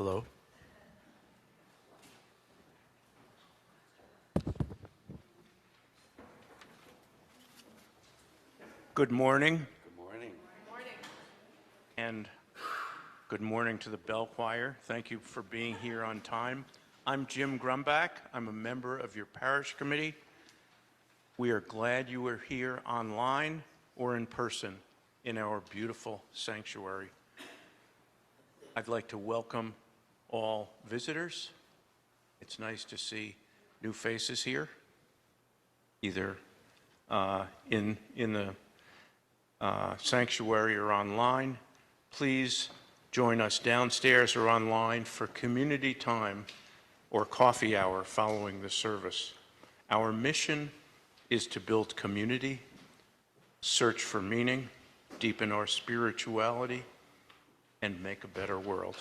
Hello. Good morning. Good morning. Good morning. And good morning to the Bell Choir. Thank you for being here on time. I'm Jim Grumbach. I'm a member of your parish committee. We are glad you are here online or in person in our beautiful sanctuary. I'd like to welcome all visitors. It's nice to see new faces here, either in the sanctuary or online. Please join us downstairs or online for community time or coffee hour following the service. Our mission is to build community, search for meaning, deepen our spirituality, and make a better world.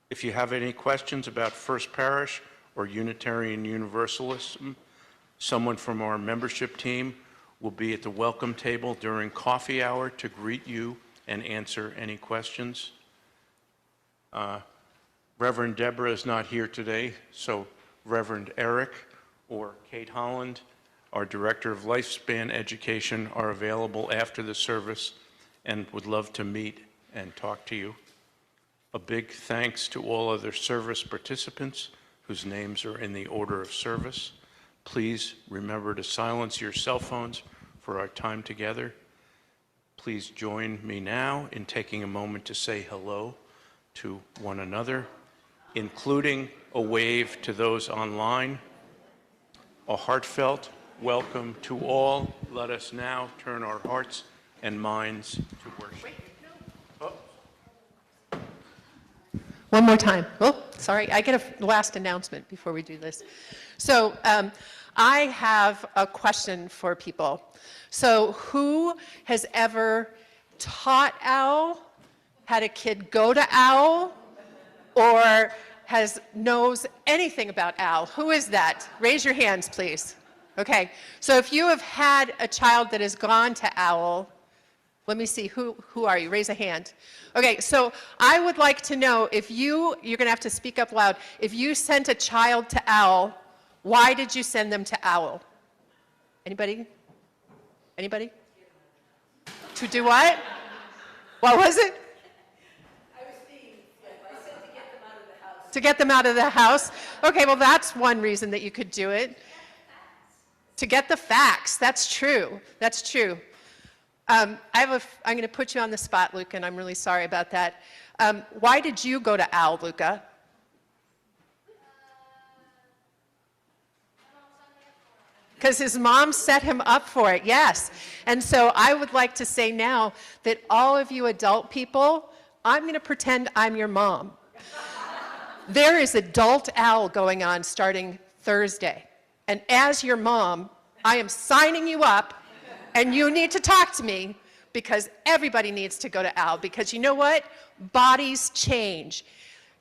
If you have any questions about First Parish or Unitarian Universalism, someone from our membership team will be at the welcome table during coffee hour to greet you and answer any questions. Reverend Deborah is not here today, so Reverend Eric or Kate Holland, our Director of Lifespan Education, are available after the service and would love to meet and talk to you. A big thanks to all other service participants whose names are in the order of service. Please remember to silence your cell phones for our time together. Please join me now in taking a moment to say hello to one another, including a wave to those online. A heartfelt welcome to all. Let us now turn our hearts and minds to worship. One more time. Oh, sorry. I get a last announcement before we do this. So I have a question for people. So who has ever taught OWL, had a kid go to OWL, or knows anything about OWL? Who is that? Raise your hands, please. Okay. So if you have had a child that has gone to OWL, let me see, who are you? Raise a hand. Okay, so I would like to know if you're going to have to speak up loud. If you sent a child to OWL, why did you send them to OWL? Anybody? Anybody? To do what? What was it? I said to get them out of the house. To get them out of the house? Okay, well that's one reason that you could do it. To get the facts. That's true. That's true. I'm going to put you on the spot, Luca, and I'm really sorry about that. Why did you go to OWL, Luca? Because his mom set him up for it, yes. And so I would like to say now that all of you adult people, I'm going to pretend I'm your mom. There is adult OWL going on starting Thursday. And as your mom, I am signing you up. And you need to talk to me because everybody needs to go to OWL because you know what? Bodies change.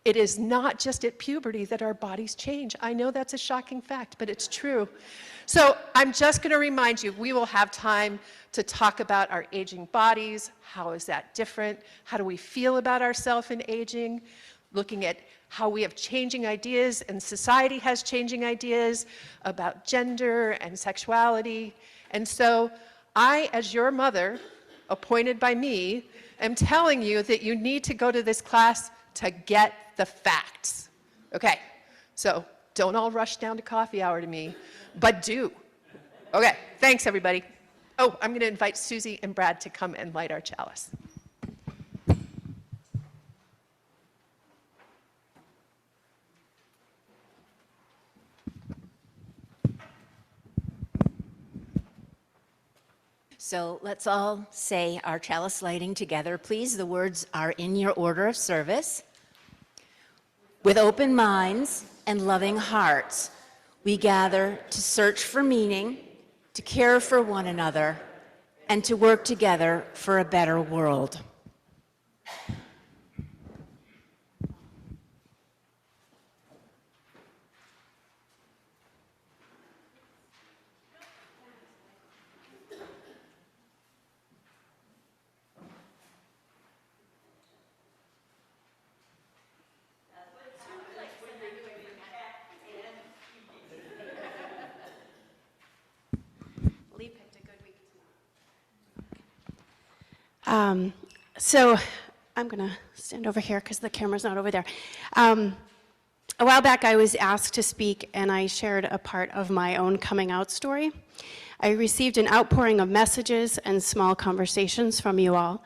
It is not just at puberty that our bodies change. I know that's a shocking fact, but it's true. So I'm just going to remind you, we will have time to talk about our aging bodies. How is that different? How do we feel about ourselves in aging? Looking at how we have changing ideas and society has changing ideas about gender and sexuality. And so I, as your mother, appointed by me, am telling you that you need to go to this class to get the facts. Okay, so don't all rush down to coffee hour to me, but do. Okay, thanks everybody. Oh, I'm gonna invite Susie and Brad to come and light our chalice. So let's all say our chalice lighting together, please. The words are in your order of service. With open minds and loving hearts, we gather to search for meaning, to care for one another, and to work together for a better world. So I'm going to stand over here because the camera's not over there. A while back, I was asked to speak, and I shared a part of my own coming out story. I received an outpouring of messages and small conversations from you all.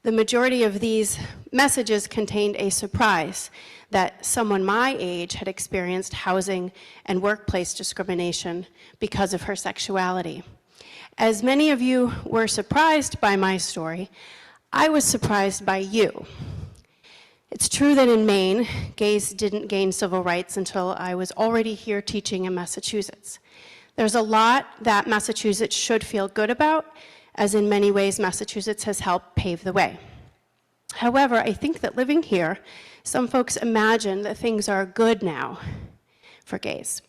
The majority of these messages contained a surprise that someone my age had experienced housing and workplace discrimination because of her sexuality. As many of you were surprised by my story, I was surprised by you. It's true that in Maine, gays didn't gain civil rights until I was already here teaching in Massachusetts. There's a lot that Massachusetts should feel good about, as in many ways Massachusetts has helped pave the way. However, I think that living here, some folks imagine that things are good now for gays.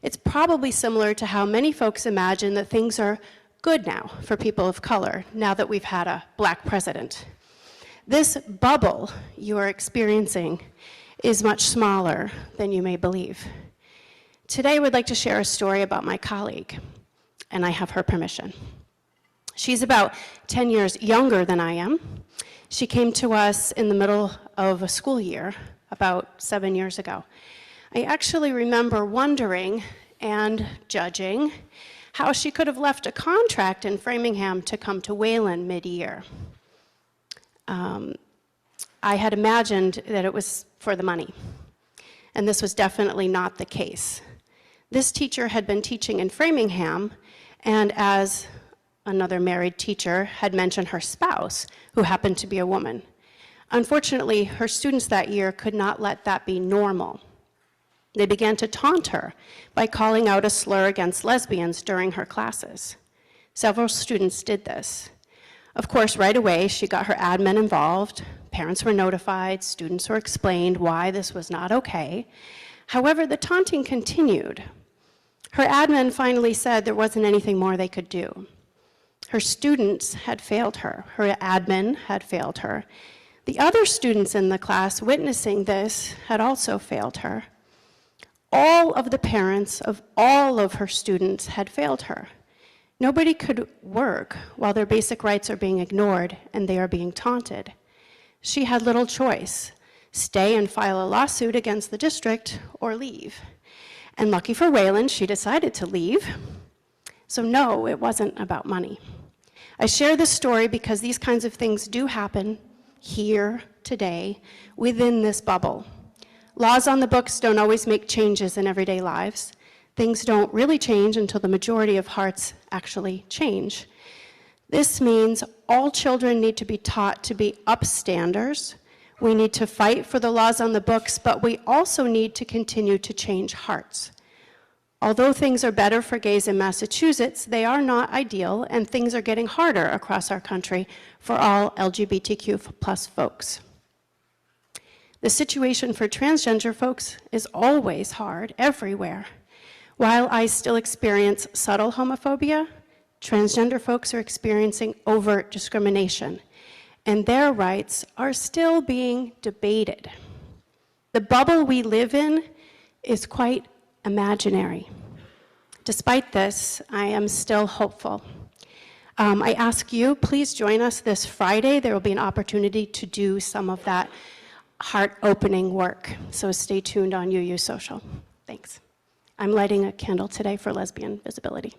It's probably similar to how many folks imagine that things are good now for people of color, now that we've had a black president. This bubble you are experiencing is much smaller than you may believe. Today, I would like to share a story about my colleague, and I have her permission. She's about 10 years younger than I am. She came to us in the middle of a school year about 7 years ago. I actually remember wondering and judging how she could have left a contract in Framingham to come to Wayland mid-year. I had imagined that it was for the money, and this was definitely not the case. This teacher had been teaching in Framingham, and as another married teacher had mentioned her spouse, who happened to be a woman. Unfortunately, her students that year could not let that be normal. They began to taunt her by calling out a slur against lesbians during her classes. Several students did this. Of course, right away, she got her admin involved. Parents were notified, students were explained why this was not okay. However, the taunting continued. Her admin finally said there wasn't anything more they could do. Her students had failed her. Her admin had failed her. The other students in the class witnessing this had also failed her. All of the parents of all of her students had failed her. Nobody could work while their basic rights are being ignored and they are being taunted. She had little choice: stay and file a lawsuit against the district or leave. And lucky for Wayland, she decided to leave. So no, it wasn't about money. I share this story because these kinds of things do happen here today within this bubble. Laws on the books don't always make changes in everyday lives. Things don't really change until the majority of hearts actually change. This means all children need to be taught to be upstanders. We need to fight for the laws on the books, but we also need to continue to change hearts. Although things are better for gays in Massachusetts, they are not ideal, and things are getting harder across our country for all LGBTQ+ folks. The situation for transgender folks is always hard everywhere. While I still experience subtle homophobia, transgender folks are experiencing overt discrimination, and their rights are still being debated. The bubble we live in is quite imaginary. Despite this, I am still hopeful. I ask you, please join us this Friday. There will be an opportunity to do some of that heart-opening work, so stay tuned on UU Social. Thanks. I'm lighting a candle today for lesbian visibility.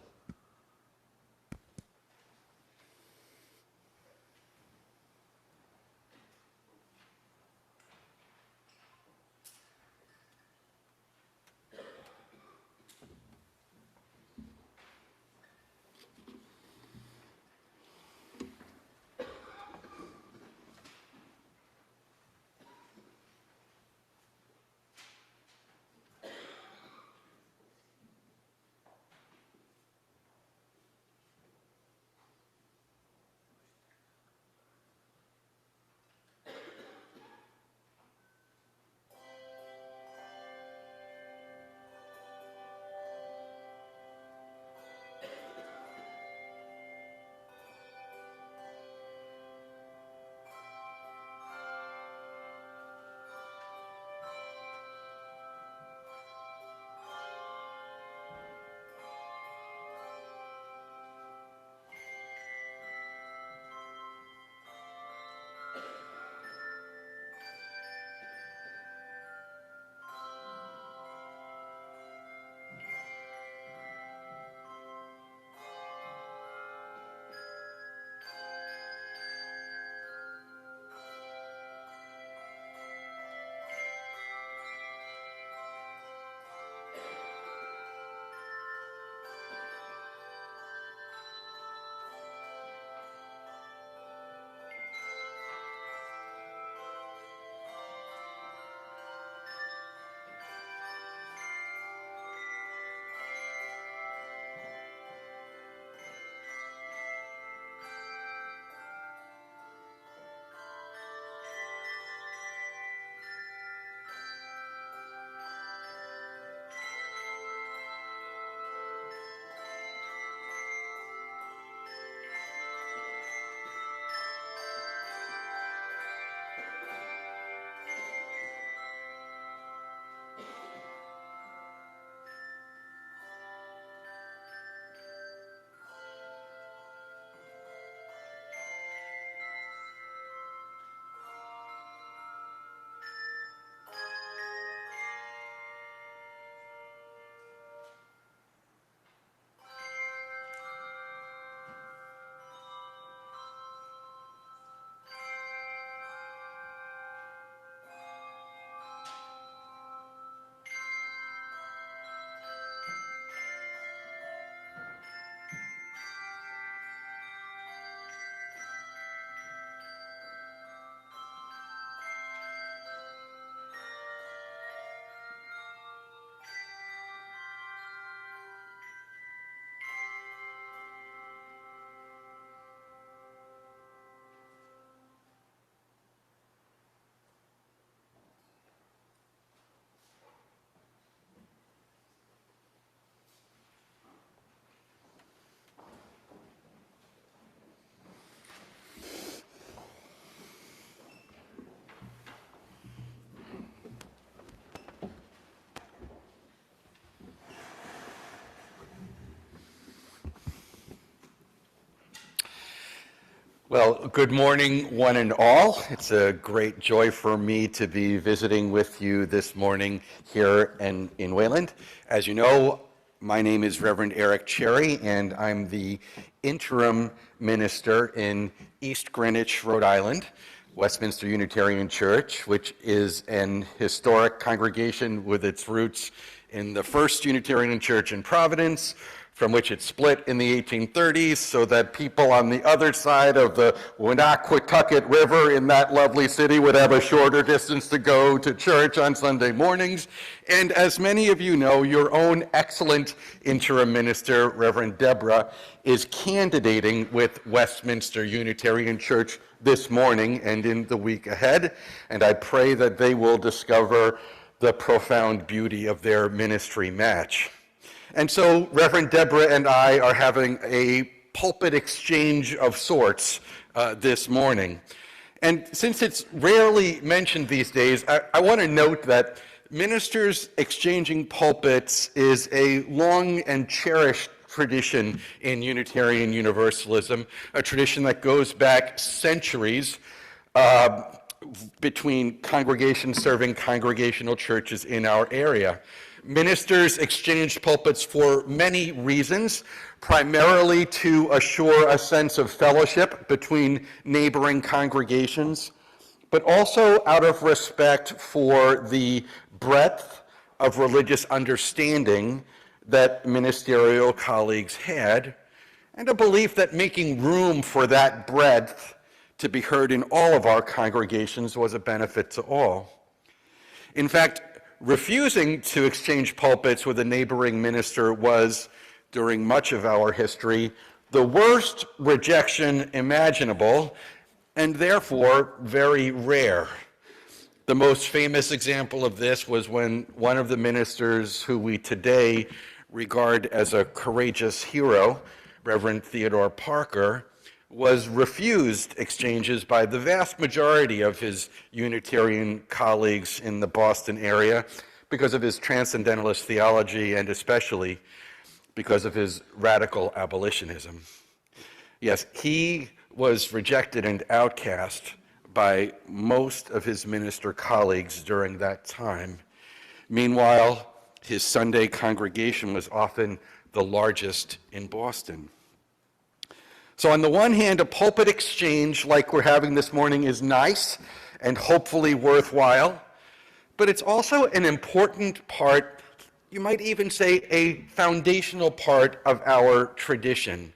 Well, good morning, one and all. It's a great joy for me to be visiting with you this morning here in Wayland. As you know, my name is Reverend Eric Cherry, and I'm the interim minister in East Greenwich, Rhode Island, Westminster Unitarian Church, which is an historic congregation with its roots in the first Unitarian Church in Providence, from which it split in the 1830s so that people on the other side of the Winnebago River in that lovely city would have a shorter distance to go to church on Sunday mornings. And as many of you know, your own excellent interim minister, Reverend Deborah, is candidating with Westminster Unitarian Church this morning and in the week ahead. And I pray that they will discover the profound beauty of their ministry match. And so Reverend Deborah and I are having a pulpit exchange of sorts this morning. And since it's rarely mentioned these days, I want to note that ministers exchanging pulpits is a long and cherished tradition in Unitarian Universalism, a tradition that goes back centuries between congregations serving congregational churches in our area. Ministers exchanged pulpits for many reasons, primarily to assure a sense of fellowship between neighboring congregations, but also out of respect for the breadth of religious understanding that ministerial colleagues had, and a belief that making room for that breadth to be heard in all of our congregations was a benefit to all. In fact, refusing to exchange pulpits with a neighboring minister was, during much of our history, the worst rejection imaginable, and therefore very rare. The most famous example of this was when one of the ministers who we today regard as a courageous hero, Reverend Theodore Parker, was refused exchanges by the vast majority of his Unitarian colleagues in the Boston area because of his transcendentalist theology and especially because of his radical abolitionism. Yes, he was rejected and outcast by most of his minister colleagues during that time. Meanwhile, his Sunday congregation was often the largest in Boston. So on the one hand, a pulpit exchange like we're having this morning is nice and hopefully worthwhile, but it's also an important part, you might even say a foundational part of our tradition.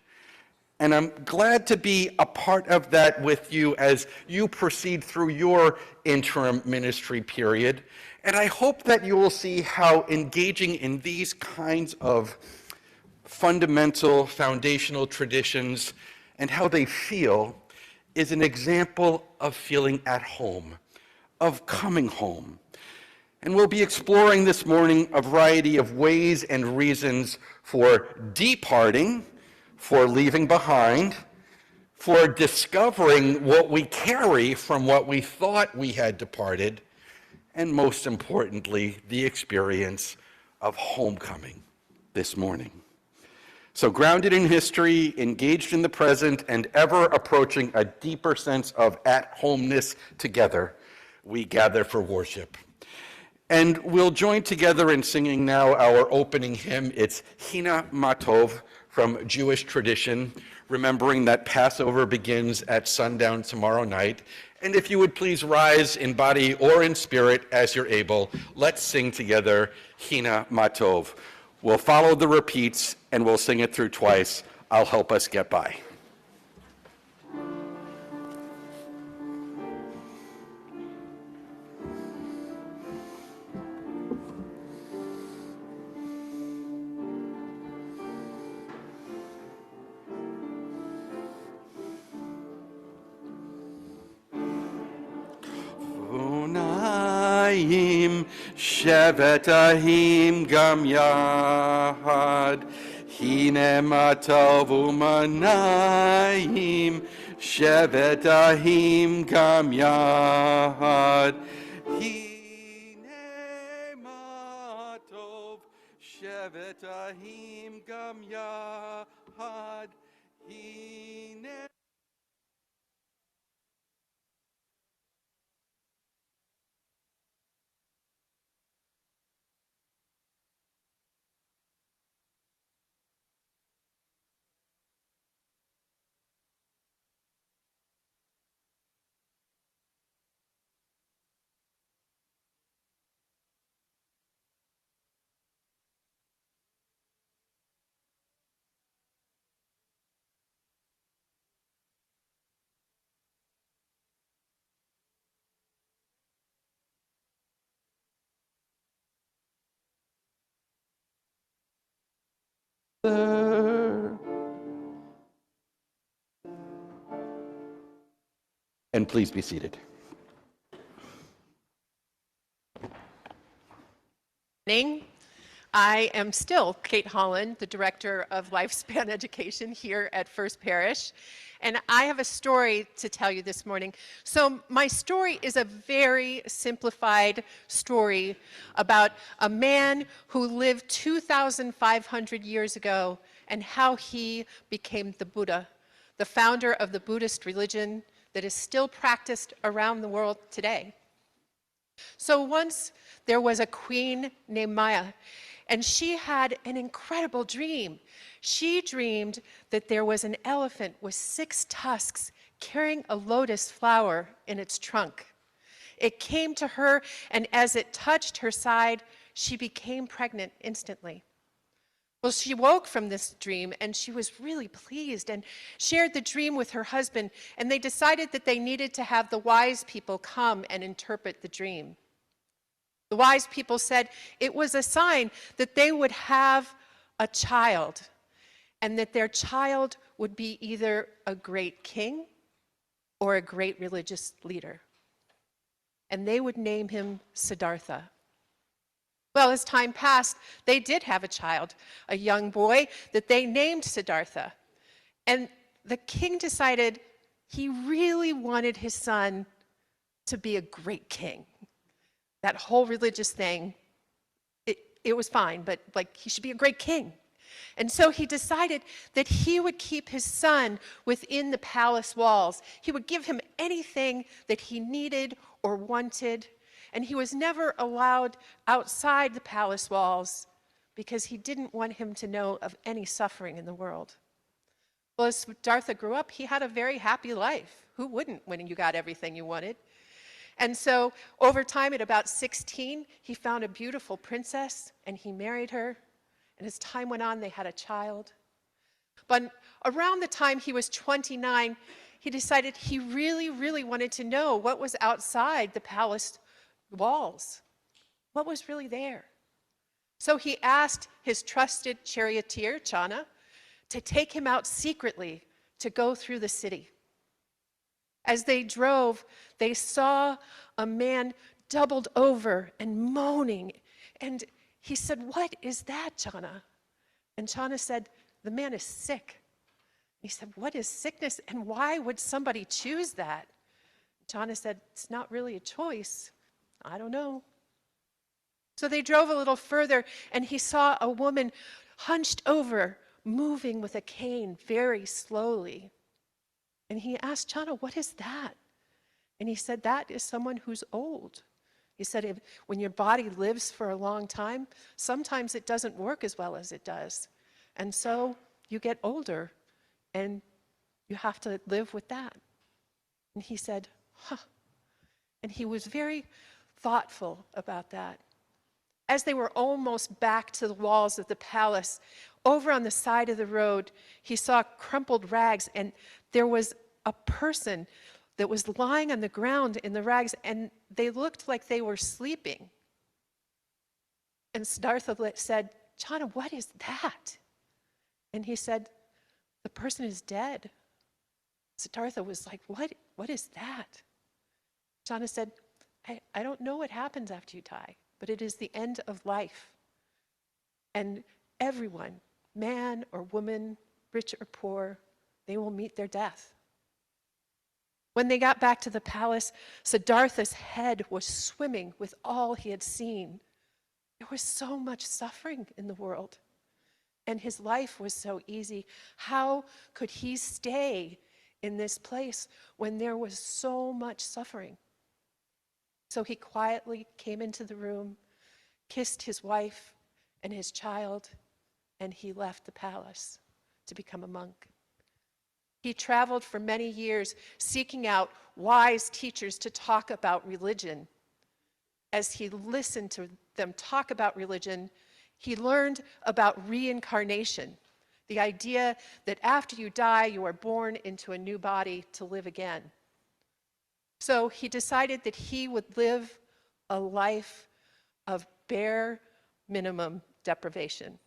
And I'm glad to be a part of that with you as you proceed through your interim ministry period. And I hope that you will see how engaging in these kinds of fundamental, foundational traditions and how they feel is an example of feeling at home, of coming home. And we'll be exploring this morning a variety of ways and reasons for departing, for leaving behind, for discovering what we carry from what we thought we had departed, and most importantly, the experience of homecoming this morning. So grounded in history, engaged in the present, and ever approaching a deeper sense of at-homeness together, we gather for worship. And we'll join together in singing now our opening hymn. It's Hina Matov from Jewish tradition, remembering that Passover begins at sundown tomorrow night. And if you would please rise in body or in spirit as you're able, let's sing together Hina Matov. We'll follow the repeats and we'll sing it through twice. I'll help us get by. Unayim shevet ahim gam yahad hine matov umanayim shevet ahim gam yahad hine matov shevet ahim gam yahad hine And please be seated. I am still Kate Holland, the Director of Lifespan Education here at First Parish, and I have a story to tell you this morning. So my story is a very simplified story about a man who lived 2,500 years ago and how he became the Buddha, the founder of the Buddhist religion that is still practiced around the world today. So once there was a queen named Maya, and she had an incredible dream. She dreamed that there was an elephant with 6 tusks carrying a lotus flower in its trunk. It came to her, and as it touched her side, she became pregnant instantly. Well, she woke from this dream, and she was really pleased and shared the dream with her husband, and they decided that they needed to have the wise people come and interpret the dream. The wise people said it was a sign that they would have a child, and that their child would be either a great king or a great religious leader. And they would name him Siddhartha. Well, as time passed, they did have a child, a young boy that they named Siddhartha. And the king decided he really wanted his son to be a great king. That whole religious thing, it was fine, but like he should be a great king. And so he decided that he would keep his son within the palace walls. He would give him anything that he needed or wanted, and he was never allowed outside the palace walls because he didn't want him to know of any suffering in the world. Well, as Siddhartha grew up, he had a very happy life. Who wouldn't when you got everything you wanted? And so over time, at about 16, he found a beautiful princess and he married her. And as time went on, they had a child. But around the time he was 29, he decided he really, really wanted to know what was outside the palace walls. What was really there? So he asked his trusted charioteer, Channa, to take him out secretly to go through the city. As they drove, they saw a man doubled over and moaning. And he said, "What is that, Channa?" And Channa said, "The man is sick." He said, "What is sickness, and why would somebody choose that?" Channa said, "It's not really a choice. I don't know." So they drove a little further, and he saw a woman hunched over, moving with a cane very slowly. And he asked Channa, "What is that?" And he said, "That is someone who's old." He said, when your body lives for a long time, sometimes it doesn't work as well as it does. And so you get older, and you have to live with that. And he said, "Huh." And he was very thoughtful about that. As they were almost back to the walls of the palace, over on the side of the road, he saw crumpled rags, and there was a person that was lying on the ground in the rags, and they looked like they were sleeping. And Siddhartha said, "Channa, what is that?" And he said, "The person is dead." Siddhartha was like, What is that?" Channa said, I don't know what happens after you die, but it is the end of life. And everyone, man or woman, rich or poor, they will meet their death. When they got back to the palace, Siddhartha's head was swimming with all he had seen. There was so much suffering in the world, and his life was so easy. How could he stay in this place when there was so much suffering? So he quietly came into the room, kissed his wife and his child, and he left the palace to become a monk. He traveled for many years, seeking out wise teachers to talk about religion. As he listened to them talk about religion, he learned about reincarnation, the idea that after you die, you are born into a new body to live again. So he decided that he would live a life of bare minimum deprivation.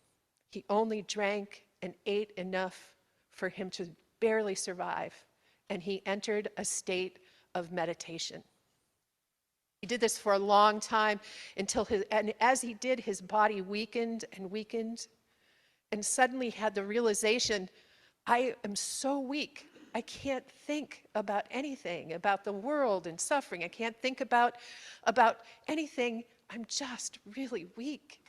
He only drank and ate enough for him to barely survive, and he entered a state of meditation. He did this for a long time and as he did, his body weakened and weakened, and suddenly had the realization, I am so weak. I can't think about anything, about the world and suffering. I can't think about anything. I'm just really weak.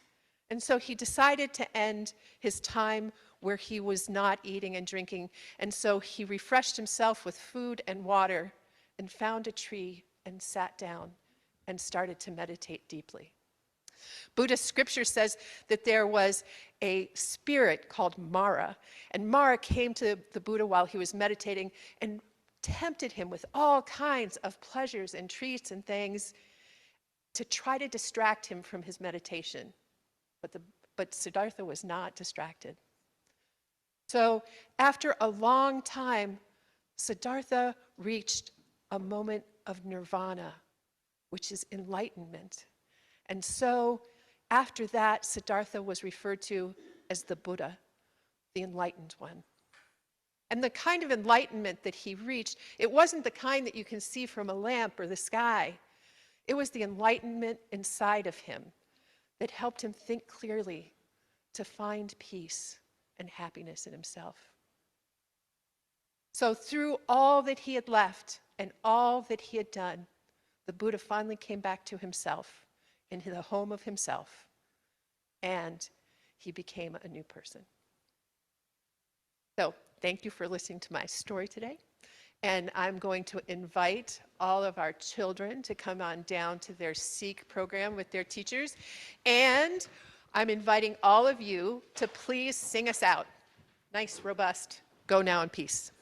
And so he decided to end his time where he was not eating and drinking. And so he refreshed himself with food and water and found a tree and sat down and started to meditate deeply. Buddhist scripture says that there was a spirit called Mara, and Mara came to the Buddha while he was meditating and tempted him with all kinds of pleasures and treats and things to try to distract him from his meditation. But Siddhartha was not distracted. So after a long time, Siddhartha reached a moment of nirvana, which is enlightenment. And so after that, Siddhartha was referred to as the Buddha, the enlightened one. And the kind of enlightenment that he reached, it wasn't the kind that you can see from a lamp or the sky. It was the enlightenment inside of him that helped him think clearly, to find peace and happiness in himself. So through all that he had left and all that he had done, the Buddha finally came back to himself, into the home of himself, and he became a new person. So thank you for listening to my story today. And I'm going to invite all of our children to come on down to their Seek program with their teachers. And I'm inviting all of you to please sing us out. Nice, robust, go now in peace.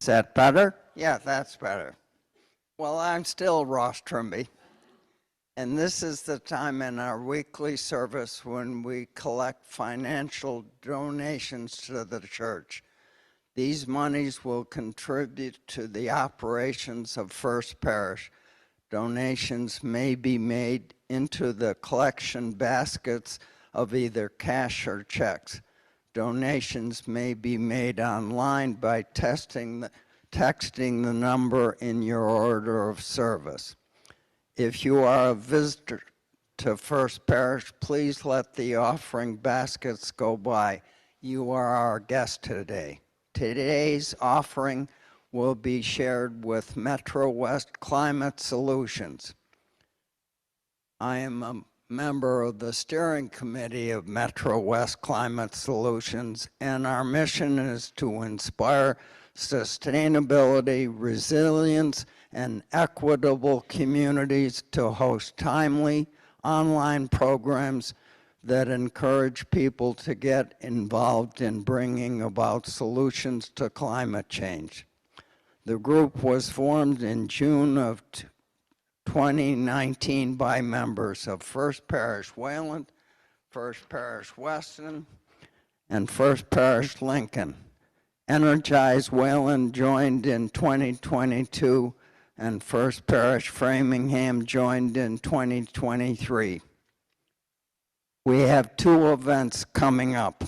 Is that better? Yeah, that's better. Well, I'm still Ross Trimby, and this is the time in our weekly service when we collect financial donations to the church. These monies will contribute to the operations of First Parish. Donations may be made into the collection baskets of either cash or checks. Donations may be made online by texting the number in your order of service. If you are a visitor to First Parish, please let the offering baskets go by. You are our guest today. Today's offering will be shared with Metro West Climate Solutions. I am a member of the steering committee of Metro West Climate Solutions, and our mission is to inspire sustainability, resilience, and equitable communities to host timely online programs that encourage people to get involved in bringing about solutions to climate change. The group was formed in June of 2019 by members of First Parish Wayland, First Parish Weston, and First Parish Lincoln. Energize Wayland joined in 2022, and First Parish Framingham joined in 2023. We have two events coming up.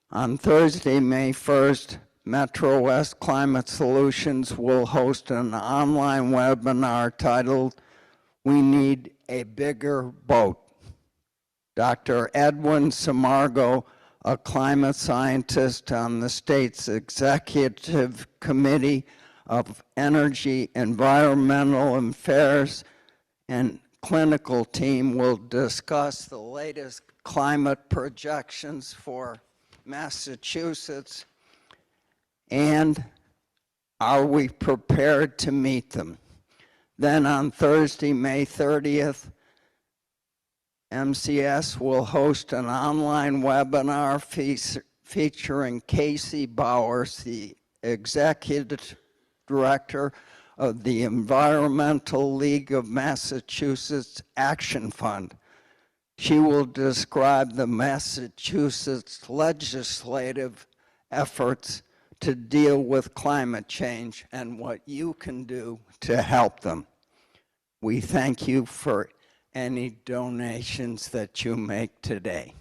On Thursday, May 1st, Metro West Climate Solutions will host an online webinar titled, "We Need a Bigger Boat." Dr. Edwin Samargo, a climate scientist on the state's Executive Committee of Energy, Environmental Affairs, and clinical team will discuss the latest climate projections for Massachusetts And are we prepared to meet them? Then on Thursday, May 30th, MCS will host an online webinar featuring Casey Bowers, the Executive Director of the Environmental League of Massachusetts Action Fund. She will describe the Massachusetts legislative efforts to deal with climate change and what you can do to help them. We thank you for any donations that you make today.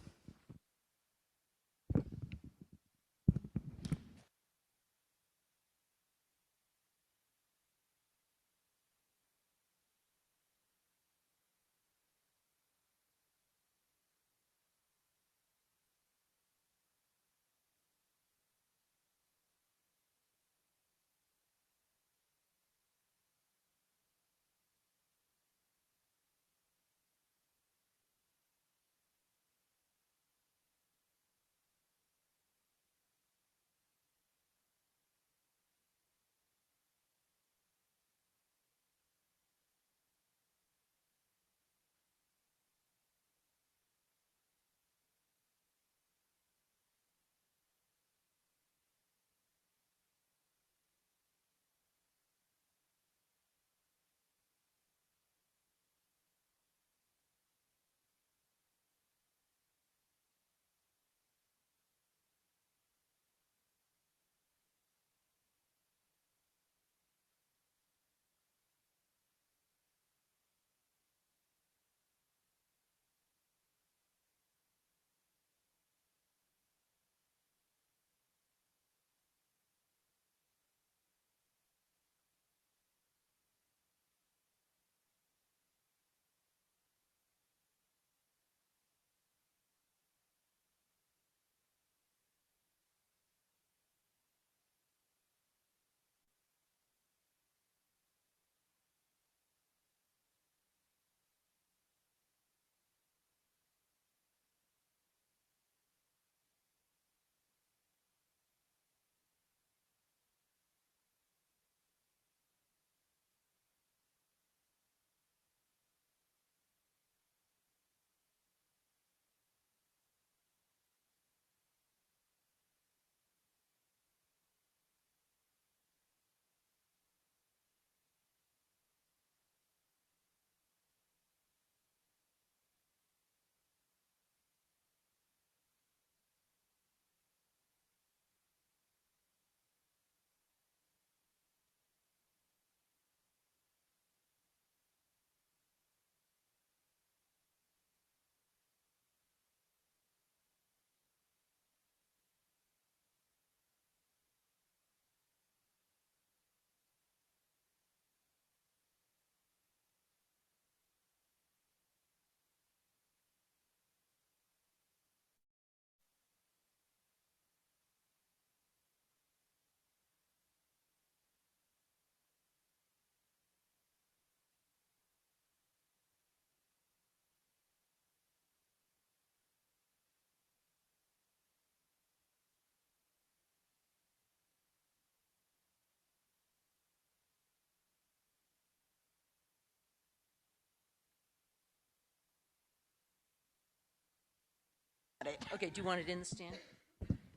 Okay, do you want it in the stand?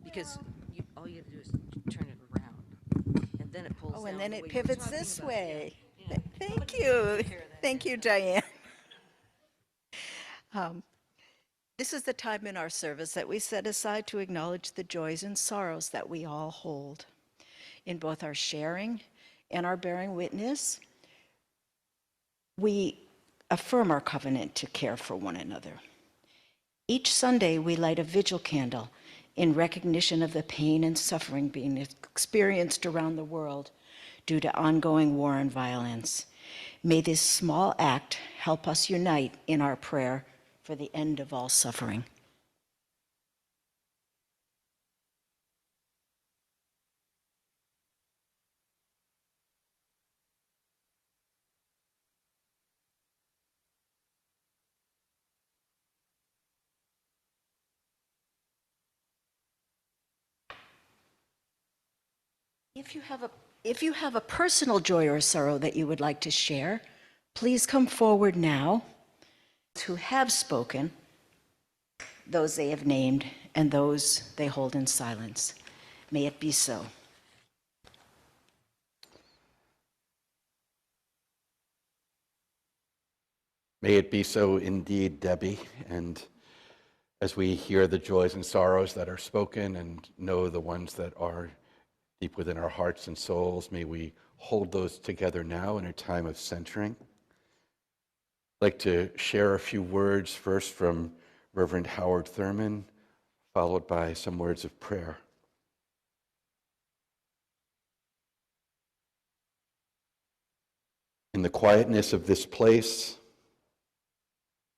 Because all you gotta do is turn it around, and then it pulls down. Oh, and then the it way you were pivots talking this about. way. Yeah. Thank you. Thank you, Diane. This is the time in our service that we set aside to acknowledge the joys and sorrows that we all hold. In both our sharing and our bearing witness, we affirm our covenant to care for one another. Each Sunday, we light a vigil candle in recognition of the pain and suffering being experienced around the world due to ongoing war and violence. May this small act help us unite in our prayer for the end of all suffering. If you have a personal joy or sorrow that you would like to share, please come forward now. Who have spoken, those they have named, and those they hold in silence. May it be so. May it be so indeed, Debbie. And as we hear the joys and sorrows that are spoken and know the ones that are deep within our hearts and souls, may we hold those together now in a time of centering. I'd like to share a few words first from Reverend Howard Thurman, followed by some words of prayer. In the quietness of this place,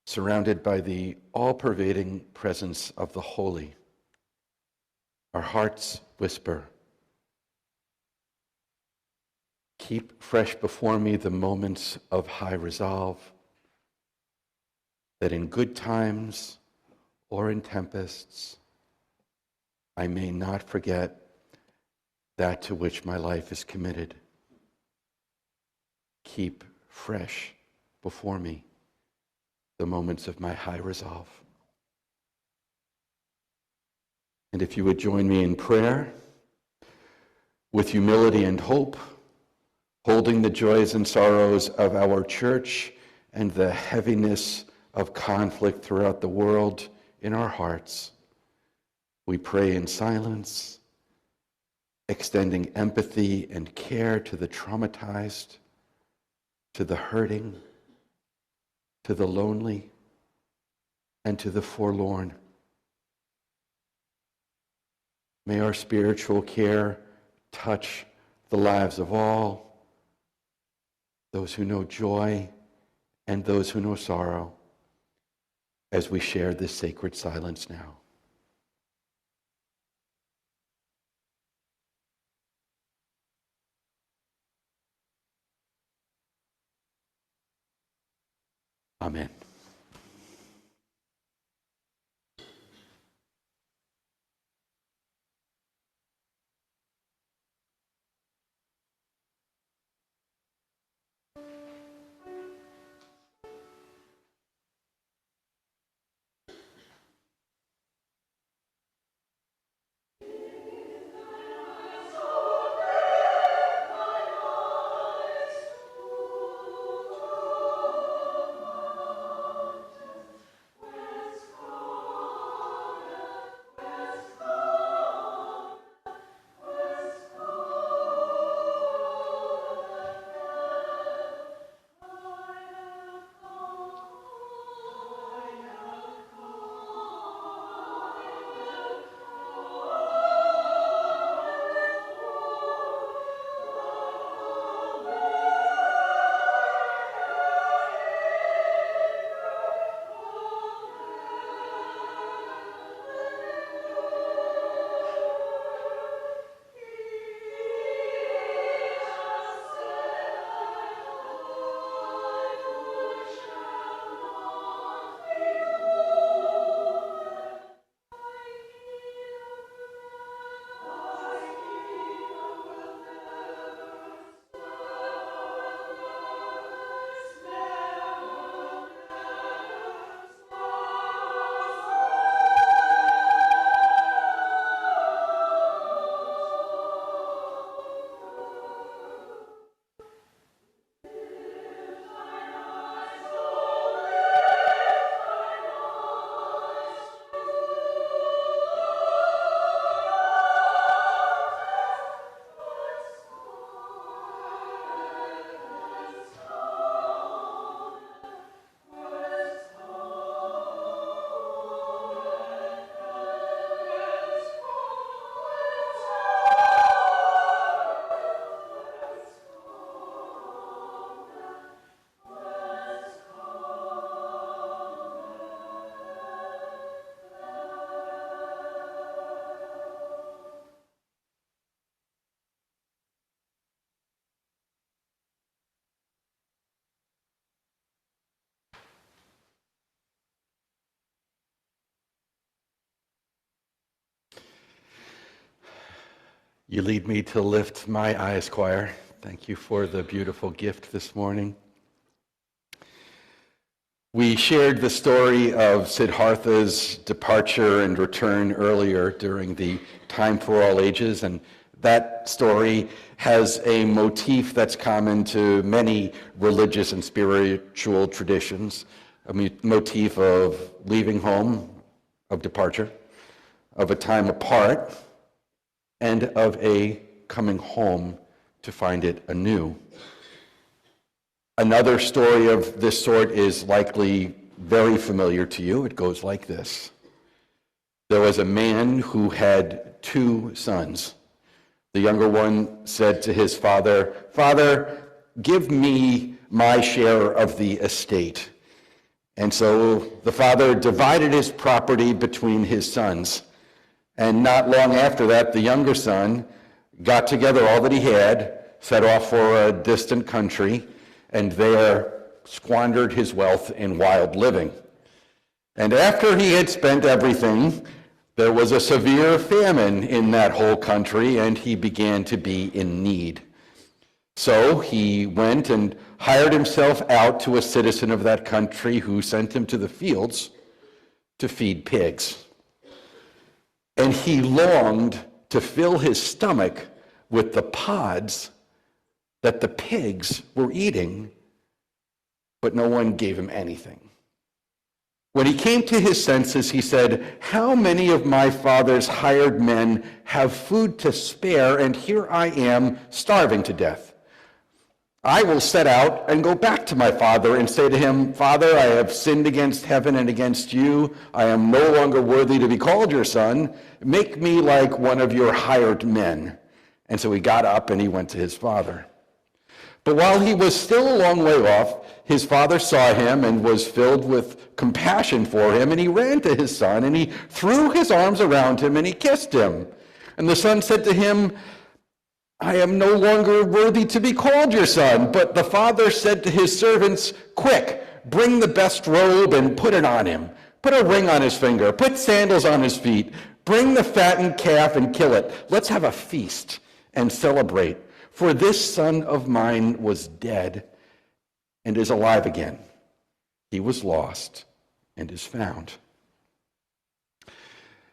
surrounded by the all-pervading presence of the holy, our hearts whisper, "Keep fresh before me the moments of high resolve, that in good times or in tempests, I may not forget that to which my life is committed. Keep fresh before me the moments of my high resolve." And if you would join me in prayer, with humility and hope, holding the joys and sorrows of our church and the heaviness of conflict throughout the world in our hearts, we pray in silence, extending empathy and care to the traumatized, to the hurting, to the lonely, and to the forlorn. May our spiritual care touch the lives of all, those who know joy and those who know sorrow, as we share this sacred silence now. Amen. You lead me to lift my eyes, choir. Thank you for the beautiful gift this morning. We shared the story of Siddhartha's departure and return earlier during the Time for All Ages, and that story has a motif that's common to many religious and spiritual traditions, a motif of leaving home, of departure, of a time apart, and of a coming home to find it anew. Another story of this sort is likely very familiar to you. It goes like this. There was a man who had 2 sons. The younger one said to his father, "Father, give me my share of the estate." And so the father divided his property between his sons. And not long after that, the younger son got together all that he had, set off for a distant country, and there squandered his wealth in wild living. And after he had spent everything, there was a severe famine in that whole country, and he began to be in need. So he went and hired himself out to a citizen of that country who sent him to the fields to feed pigs. And he longed to fill his stomach with the pods that the pigs were eating, but no one gave him anything. When he came to his senses, he said, "How many of my father's hired men have food to spare, and here I am starving to death? I will set out and go back to my father and say to him, 'Father, I have sinned against heaven and against you. I am no longer worthy to be called your son. Make me like one of your hired men.'" And so he got up and he went to his father. But while he was still a long way off, his father saw him and was filled with compassion for him, and he ran to his son, and he threw his arms around him, and he kissed him. And the son said to him, "I am no longer worthy to be called your son." But the father said to his servants, "Quick, bring the best robe and put it on him. Put a ring on his finger, put sandals on his feet. Bring the fattened calf and kill it. Let's have a feast and celebrate. For this son of mine was dead and is alive again. He was lost and is found."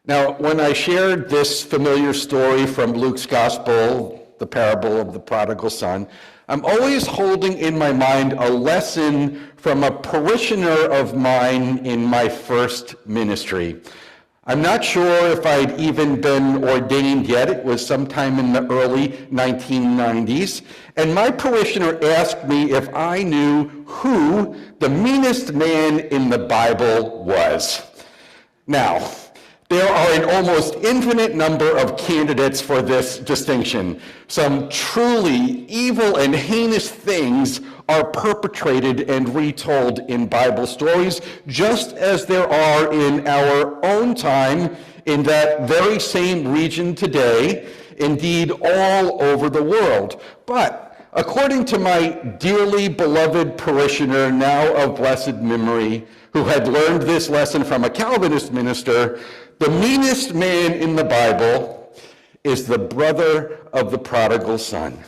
Now, when I shared this familiar story from Luke's gospel, the parable of the prodigal son, I'm always holding in my mind a lesson from a parishioner of mine in my first ministry. I'm not sure if I'd even been ordained yet. It was sometime in the early 1990s. And my parishioner asked me if I knew who the meanest man in the Bible was. Now, there are an almost infinite number of candidates for this distinction. Some truly evil and heinous things are perpetrated and retold in Bible stories, just as there are in our own time in that very same region today, indeed all over the world. But according to my dearly beloved parishioner, now of blessed memory, who had learned this lesson from a Calvinist minister, the meanest man in the Bible is the brother of the prodigal son.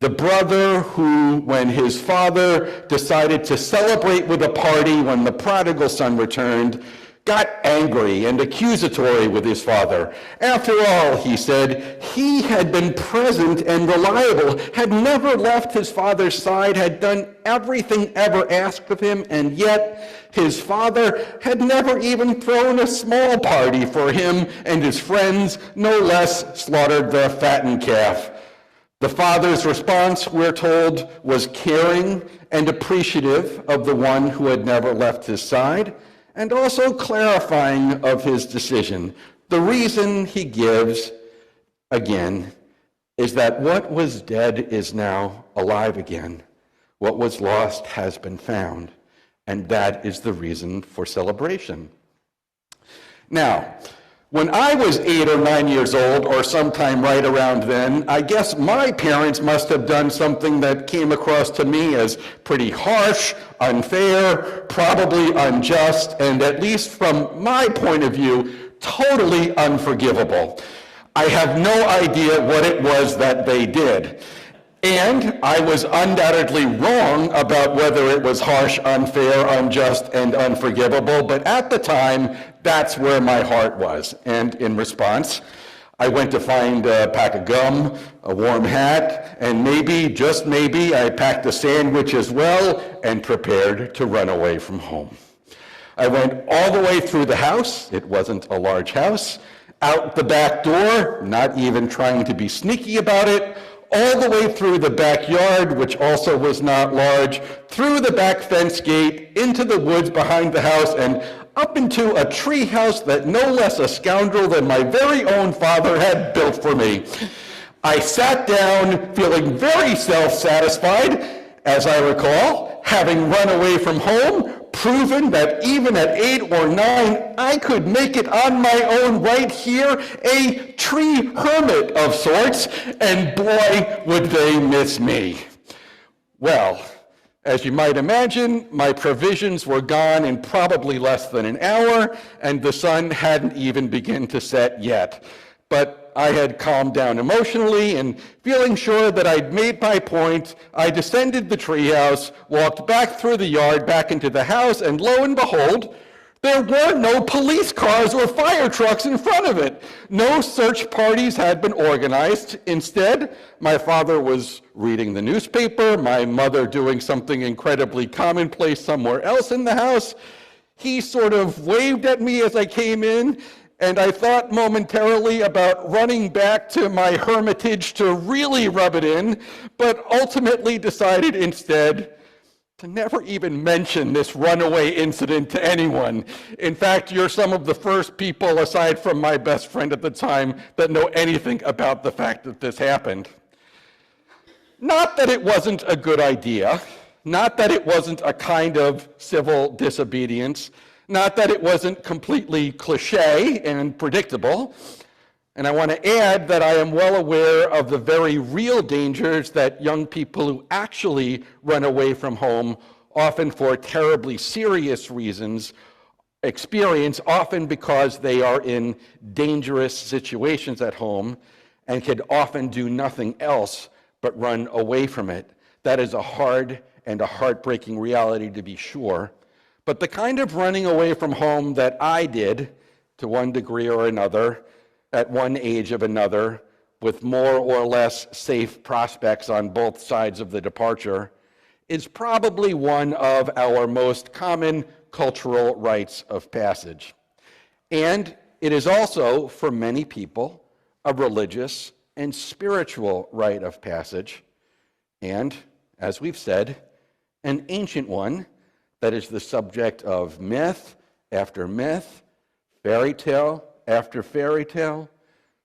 The brother who, when his father decided to celebrate with a party when the prodigal son returned, got angry and accusatory with his father. After all, he said, he had been present and reliable, had never left his father's side, had done everything ever asked of him, and yet his father had never even thrown a small party for him and his friends, no less slaughtered the fattened calf. The father's response, we're told, was caring and appreciative of the one who had never left his side, and also clarifying of his decision. The reason he gives, again, is that what was dead is now alive again. What was lost has been found, and that is the reason for celebration. Now, when I was 8 or 9 years old, or sometime right around then, I guess my parents must have done something that came across to me as pretty harsh, unfair, probably unjust, and at least from my point of view, totally unforgivable. I have no idea what it was that they did. And I was undoubtedly wrong about whether it was harsh, unfair, unjust, and unforgivable, but at the time, that's where my heart was. And in response, I went to find a pack of gum, a warm hat, and maybe, just maybe, I packed a sandwich as well and prepared to run away from home. I went all the way through the house, it wasn't a large house, out the back door, not even trying to be sneaky about it, all the way through the backyard, which also was not large, through the back fence gate, into the woods behind the house, and up into a tree house that no less a scoundrel than my very own father had built for me. I sat down feeling very self-satisfied, as I recall, having run away from home, proven that even at 8 or 9, I could make it on my own right here, a tree hermit of sorts, and boy, would they miss me. Well, as you might imagine, my provisions were gone in probably less than an hour, and the sun hadn't even begun to set yet. But I had calmed down emotionally, and feeling sure that I'd made my point, I descended the treehouse, walked back through the yard, back into the house, and lo and behold, there were no police cars or fire trucks in front of it. No search parties had been organized. Instead, my father was reading the newspaper, my mother doing something incredibly commonplace somewhere else in the house. He sort of waved at me as I came in, and I thought momentarily about running back to my hermitage to really rub it in, but ultimately decided instead to never even mention this runaway incident to anyone. In fact, you're some of the first people, aside from my best friend at the time, that know anything about the fact that this happened. Not that it wasn't a good idea, not that it wasn't a kind of civil disobedience, not that it wasn't completely cliche and predictable. And I want to add that I am well aware of the very real dangers that young people who actually run away from home, often for terribly serious reasons, experience, often because they are in dangerous situations at home and can often do nothing else but run away from it. That is a hard and a heartbreaking reality, to be sure. But the kind of running away from home that I did, to one degree or another, at one age of another, with more or less safe prospects on both sides of the departure, is probably one of our most common cultural rites of passage. And it is also, for many people, a religious and spiritual rite of passage, and, as we've said, an ancient one that is the subject of myth after myth, fairy tale after fairy tale,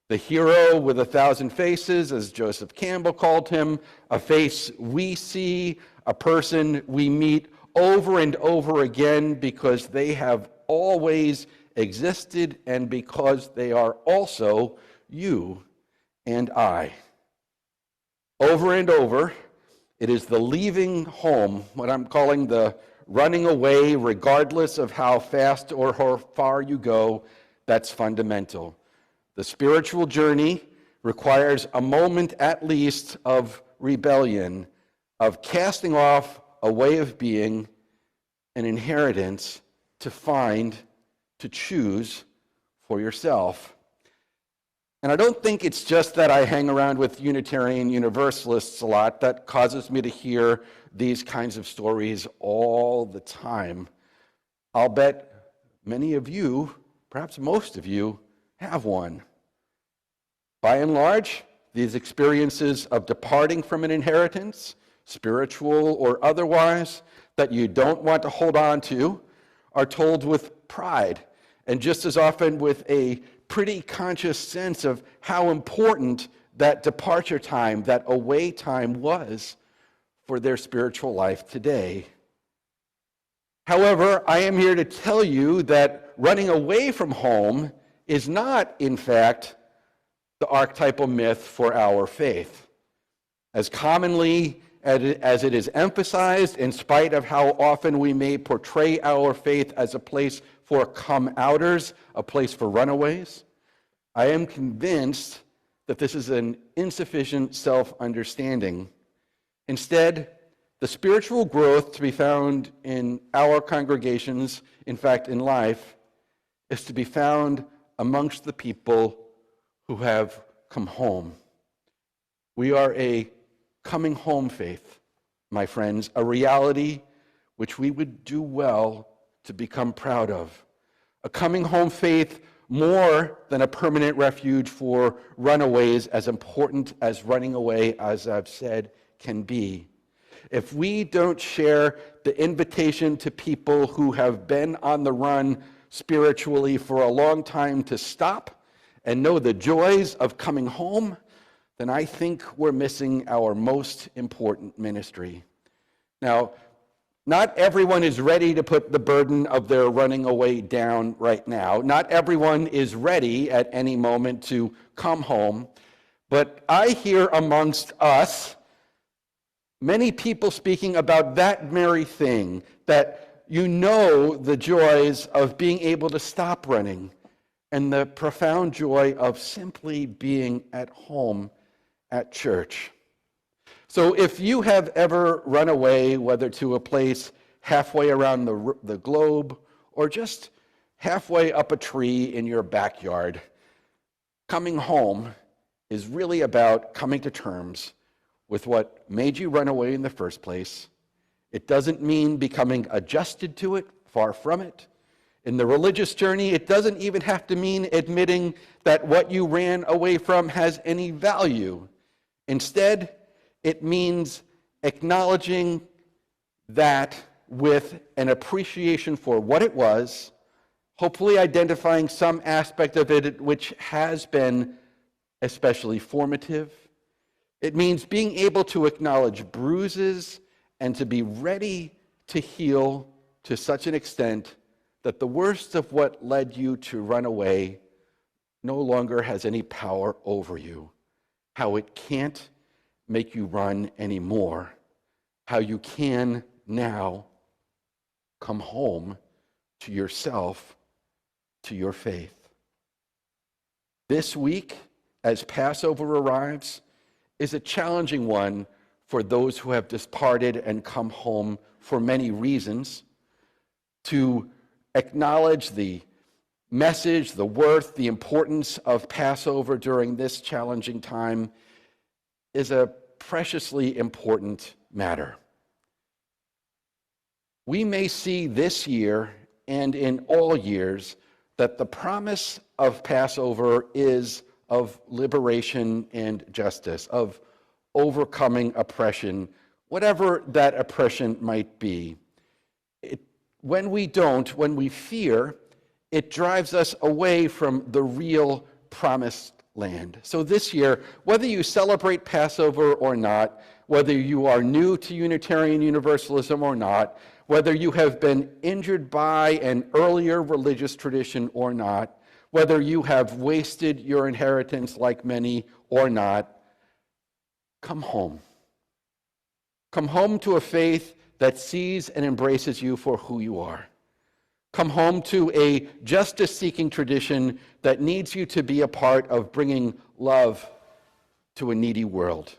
the hero with 1,000 faces, as Joseph Campbell called him, a face we see, a person we meet over and over again because they have always existed and because they are also you and I. Over and over, it is the leaving home, what I'm calling the running away, regardless of how fast or how far you go, that's fundamental. The spiritual journey requires a moment at least of rebellion, of casting off a way of being, an inheritance to find, to choose for yourself. And I don't think it's just that I hang around with Unitarian Universalists a lot that causes me to hear these kinds of stories all the time. I'll bet many of you, perhaps most of you, have one. By and large, these experiences of departing from an inheritance, spiritual or otherwise, that you don't want to hold on to, are told with pride, and just as often with a pretty conscious sense of how important that departure time, that away time was for their spiritual life today. However, I am here to tell you that running away from home is not, in fact, the archetypal myth for our faith. As commonly as it is emphasized, in spite of how often we may portray our faith as a place for come-outers, a place for runaways, I am convinced that this is an insufficient self-understanding. Instead, the spiritual growth to be found in our congregations, in fact, in life, is to be found amongst the people who have come home. We are a coming home faith, my friends, a reality which we would do well to become proud of. A coming home faith more than a permanent refuge for runaways, as important as running away, as I've said, can be. If we don't share the invitation to people who have been on the run spiritually for a long time to stop and know the joys of coming home, then I think we're missing our most important ministry. Now, not everyone is ready to put the burden of their running away down right now. Not everyone is ready at any moment to come home. But I hear amongst us many people speaking about that very thing, that you know the joys of being able to stop running and the profound joy of simply being at home at church. So if you have ever run away, whether to a place halfway around the globe or just halfway up a tree in your backyard, coming home is really about coming to terms with what made you run away in the first place. It doesn't mean becoming adjusted to it, far from it. In the religious journey, it doesn't even have to mean admitting that what you ran away from has any value. Instead, it means acknowledging that with an appreciation for what it was, hopefully identifying some aspect of it which has been especially formative. It means being able to acknowledge bruises and to be ready to heal to such an extent that the worst of what led you to run away no longer has any power over you. How it can't make you run anymore. How you can now come home to yourself, to your faith. This week, as Passover arrives, is a challenging one for those who have departed and come home for many reasons. To acknowledge the message, the worth, the importance of Passover during this challenging time is a preciously important matter. We may see this year and in all years that the promise of Passover is of liberation and justice, of overcoming oppression, whatever that oppression might be. When we don't, when we fear, it drives us away from the real promised land. So this year, whether you celebrate Passover or not, whether you are new to Unitarian Universalism or not, whether you have been injured by an earlier religious tradition or not, whether you have wasted your inheritance like many or not, come home. Come home to a faith that sees and embraces you for who you are. Come home to a justice-seeking tradition that needs you to be a part of bringing love to a needy world.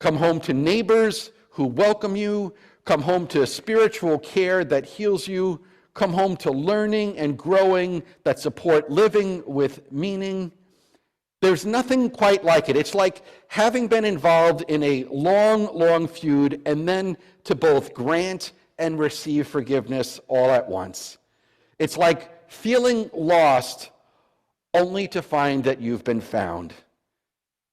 Come home to neighbors who welcome you. Come home to spiritual care that heals you. Come home to learning and growing that support living with meaning. There's nothing quite like it. It's like having been involved in a long, long feud and then to both grant and receive forgiveness all at once. It's like feeling lost only to find that you've been found.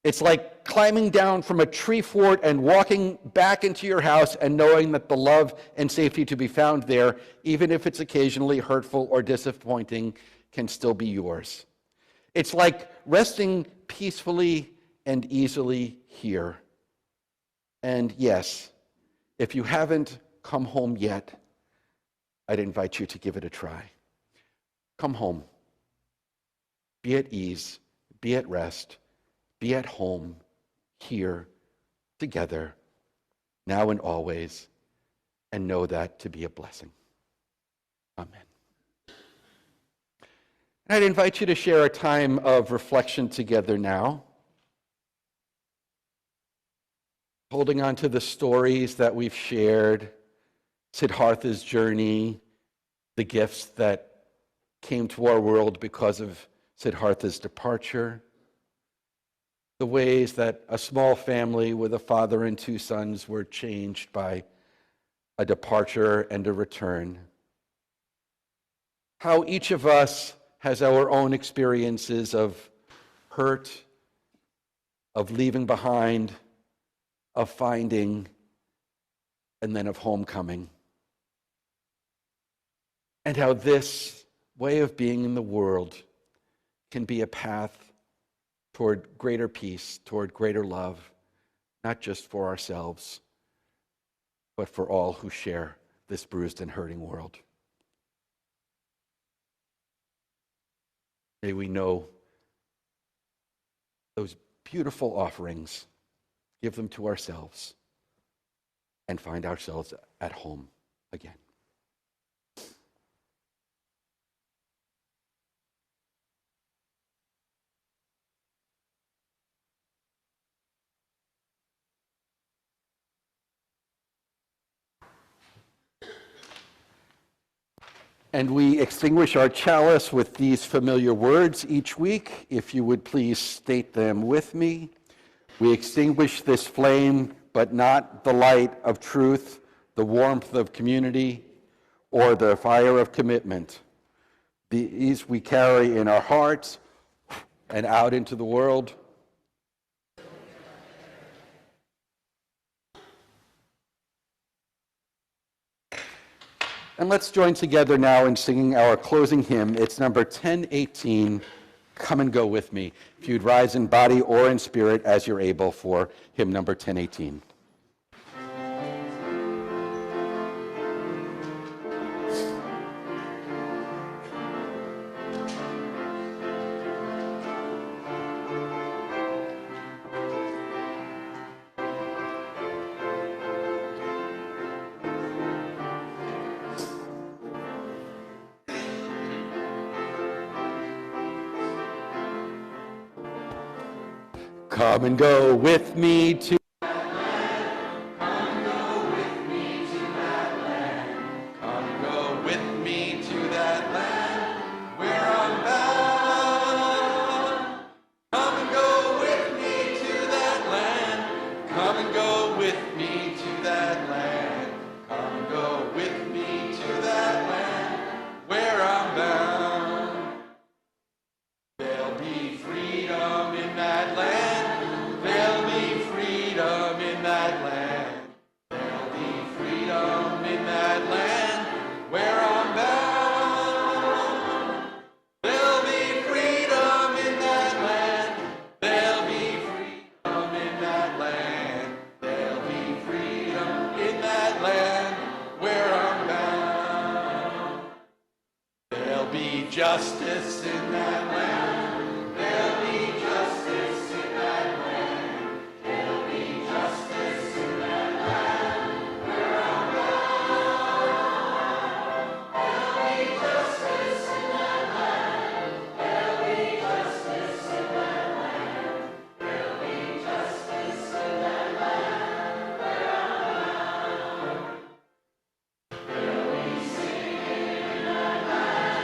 It's like climbing down from a tree fort and walking back into your house and knowing that the love and safety to be found there, even if it's occasionally hurtful or disappointing, can still be yours. It's like resting peacefully and easily here. And yes, if you haven't come home yet, I'd invite you to give it a try. Come home. Be at ease, be at rest, be at home, here, together, now and always, and know that to be a blessing. Amen. I'd invite you to share a time of reflection together now, holding on to the stories that we've shared, Siddhartha's journey, the gifts that came to our world because of Siddhartha's departure, the ways that a small family with a father and two sons were changed by a departure and a return. How each of us has our own experiences of hurt, of leaving behind, of finding, and then of homecoming. And how this way of being in the world can be a path toward greater peace, toward greater love, not just for ourselves, but for all who share this bruised and hurting world. May we know those beautiful offerings, give them to ourselves, and find ourselves at home again. And we extinguish our chalice with these familiar words each week. If you would please state them with me. We extinguish this flame, but not the light of truth, the warmth of community, or the fire of commitment. These we carry in our hearts and out into the world. And let's join together now in singing our closing hymn. It's number 1018, Come and Go With Me. If you'd rise in body or in spirit as you're able for hymn number 1018. Come and go with me to justice in that land. There'll be justice in that land. There'll be justice in that land where I'm bound. There'll be justice in that land. There'll be justice in that land. There'll be justice in that land where I'm bound. There'll be singing in that land.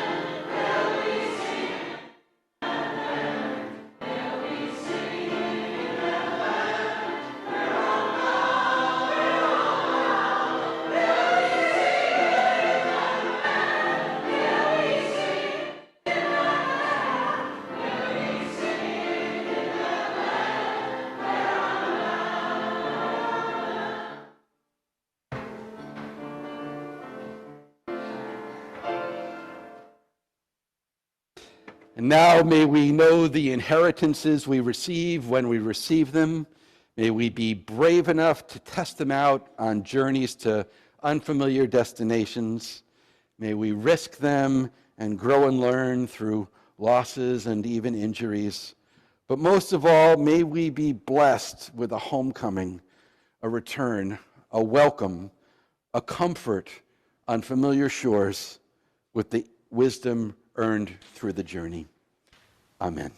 And now may we know the inheritances we receive when we receive them. May we be brave enough to test them out on journeys to unfamiliar destinations. May we risk them and grow and learn through losses and even injuries. But most of all, may we be blessed with a homecoming, a return, a welcome, a comfort on familiar shores with the wisdom, earned through the journey. Amen.